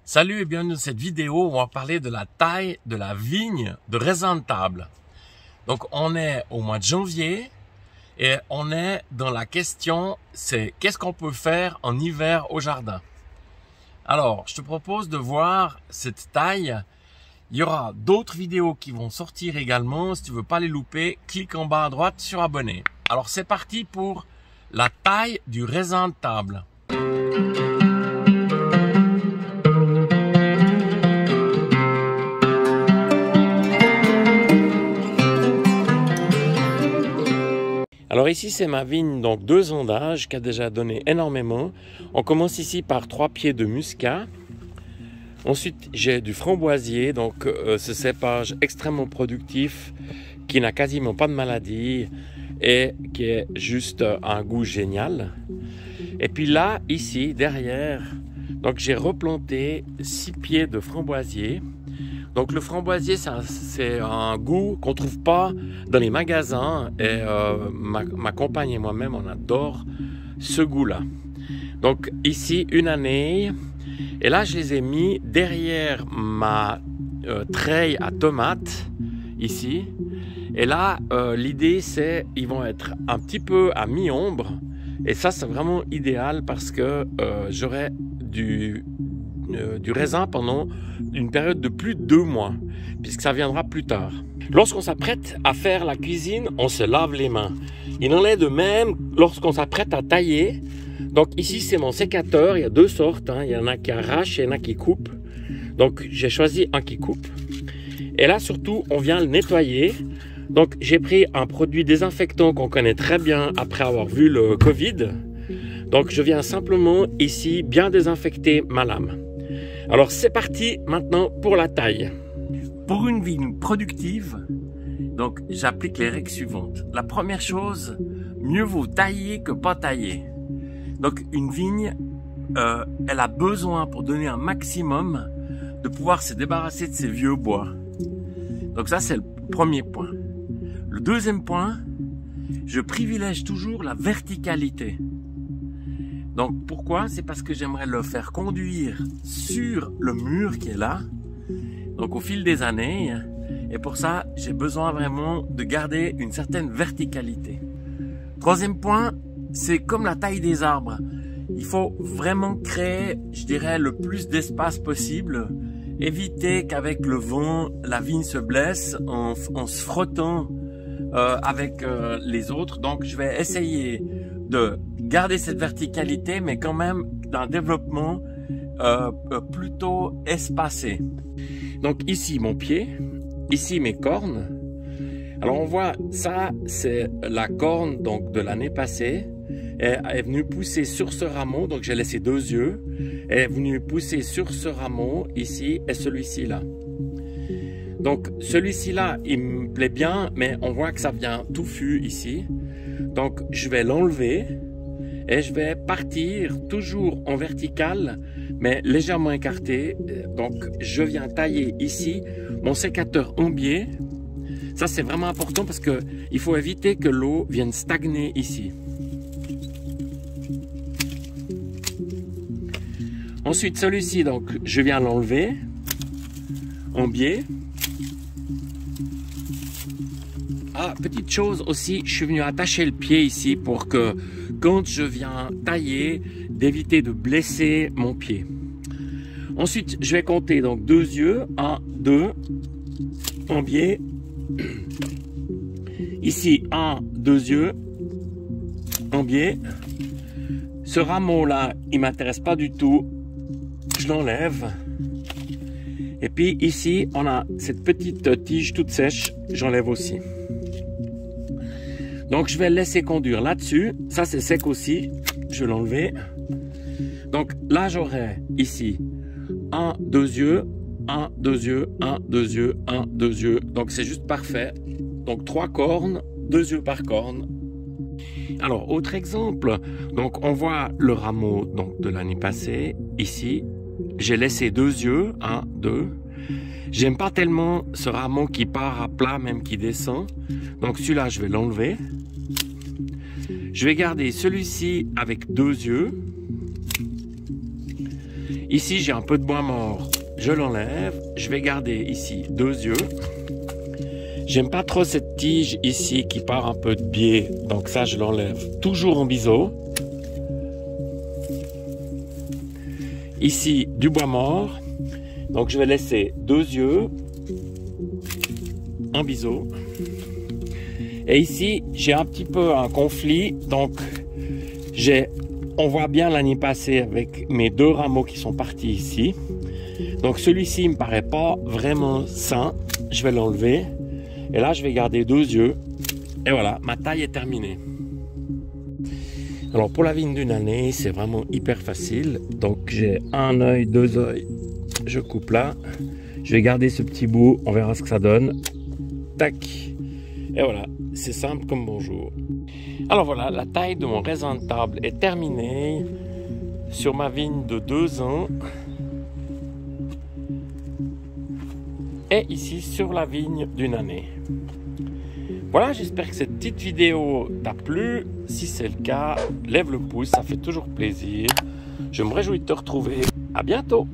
Salut et bienvenue dans cette vidéo où on va parler de la taille de la vigne de raisin de table. Donc on est au mois de janvier et on est dans la question, c'est qu'est-ce qu'on peut faire en hiver au jardin? Alors je te propose de voir cette taille. Il y aura d'autres vidéos qui vont sortir également. Si tu veux pas les louper, clique en bas à droite sur abonner. Alors c'est parti pour la taille du raisin de table. Alors ici c'est ma vigne, donc 2 ans d'âge, qui a déjà donné énormément. On commence ici par 3 pieds de muscat. Ensuite j'ai du framboisier, donc ce cépage extrêmement productif, qui n'a quasiment pas de maladie et qui est juste un goût génial. Et puis là, ici, derrière, donc j'ai replanté 6 pieds de framboisier. Donc le framboisier, c'est un goût qu'on ne trouve pas dans les magasins et ma compagne et moi-même, on adore ce goût-là. Donc ici, une année, et là je les ai mis derrière ma treille à tomates, ici. Et là, l'idée c'est, ils vont être un petit peu à mi-ombre, et ça c'est vraiment idéal parce que j'aurai du raisin pendant une période de plus de 2 mois, puisque ça viendra plus tard. Lorsqu'on s'apprête à faire la cuisine, on se lave les mains. Il en est de même lorsqu'on s'apprête à tailler. Donc ici c'est mon sécateur, il y a 2 sortes, hein. Il y en a qui arrachent et il y en a qui coupent. Donc j'ai choisi un qui coupe. Et là surtout on vient le nettoyer. Donc j'ai pris un produit désinfectant qu'on connaît très bien après avoir vu le Covid. Donc je viens simplement ici bien désinfecter ma lame. Alors c'est parti maintenant pour la taille. Pour une vigne productive, donc j'applique les règles suivantes. La première chose, mieux vaut tailler que pas tailler. Donc une vigne, elle a besoin pour donner un maximum de pouvoir se débarrasser de ses vieux bois. Donc ça c'est le premier point. Le deuxième point, je privilège toujours la verticalité. Donc pourquoi? C'est parce que j'aimerais le faire conduire sur le mur qui est là, donc au fil des années, et pour ça j'ai besoin vraiment de garder une certaine verticalité. Troisième point, c'est comme la taille des arbres. Il faut vraiment créer, je dirais, le plus d'espace possible, éviter qu'avec le vent, la vigne se blesse en se frottant avec les autres. Donc je vais essayer de garder cette verticalité, mais quand même d'un développement plutôt espacé. Donc ici mon pied, ici mes cornes. Alors on voit ça, c'est la corne donc de l'année passée. Elle est venue pousser sur ce rameau, donc j'ai laissé 2 yeux. Elle est venue pousser sur ce rameau ici et celui-ci là. Donc celui-ci là, il me plaît bien, mais on voit que ça vient touffu ici. Donc je vais l'enlever et je vais partir toujours en vertical, mais légèrement écarté. Donc je viens tailler ici mon sécateur en biais. Ça c'est vraiment important parce que il faut éviter que l'eau vienne stagner ici. Ensuite celui-ci, donc je viens l'enlever en biais. Ah, petite chose aussi, je suis venu attacher le pied ici pour que quand je viens tailler, d'éviter de blesser mon pied. Ensuite, je vais compter donc 2 yeux, 1, 2, en biais. Ici, 1, 2 yeux, en biais. Ce rameau-là, il m'intéresse pas du tout. Je l'enlève. Et puis ici, on a cette petite tige toute sèche, j'enlève aussi. Donc je vais le laisser conduire là-dessus. Ça c'est sec aussi, je vais l'enlever. Donc là j'aurai ici 1, 2 yeux, 1, 2 yeux, 1, 2 yeux, 1, 2 yeux. Donc c'est juste parfait. Donc 3 cornes, 2 yeux par corne. Alors autre exemple, donc on voit le rameau donc, de l'année passée, ici. J'ai laissé 2 yeux, 1, 2. J'aime pas tellement ce rameau qui part à plat, même qui descend. Donc celui-là, je vais l'enlever. Je vais garder celui-ci avec 2 yeux. Ici, j'ai un peu de bois mort. Je l'enlève. Je vais garder ici 2 yeux. J'aime pas trop cette tige ici qui part un peu de biais. Donc ça, je l'enlève toujours en biseau. Ici, du bois mort. Donc je vais laisser 2 yeux en biseau. Et ici, j'ai un petit peu un conflit. Donc, on voit bien l'année passée avec mes 2 rameaux qui sont partis ici. Donc celui-ci me paraît pas vraiment sain. Je vais l'enlever. Et là, je vais garder 2 yeux. Et voilà, ma taille est terminée. Alors pour la vigne d'une année, c'est vraiment hyper facile. Donc j'ai 1 œil, 2 œils. Je coupe là. Je vais garder ce petit bout. On verra ce que ça donne. Tac. Et voilà, c'est simple comme bonjour. Alors voilà, la taille de mon raisin de table est terminée sur ma vigne de 2 ans. Et ici sur la vigne d'une année. Voilà, j'espère que cette petite vidéo t'a plu. Si c'est le cas, lève le pouce, ça fait toujours plaisir. Je me réjouis de te retrouver. À bientôt!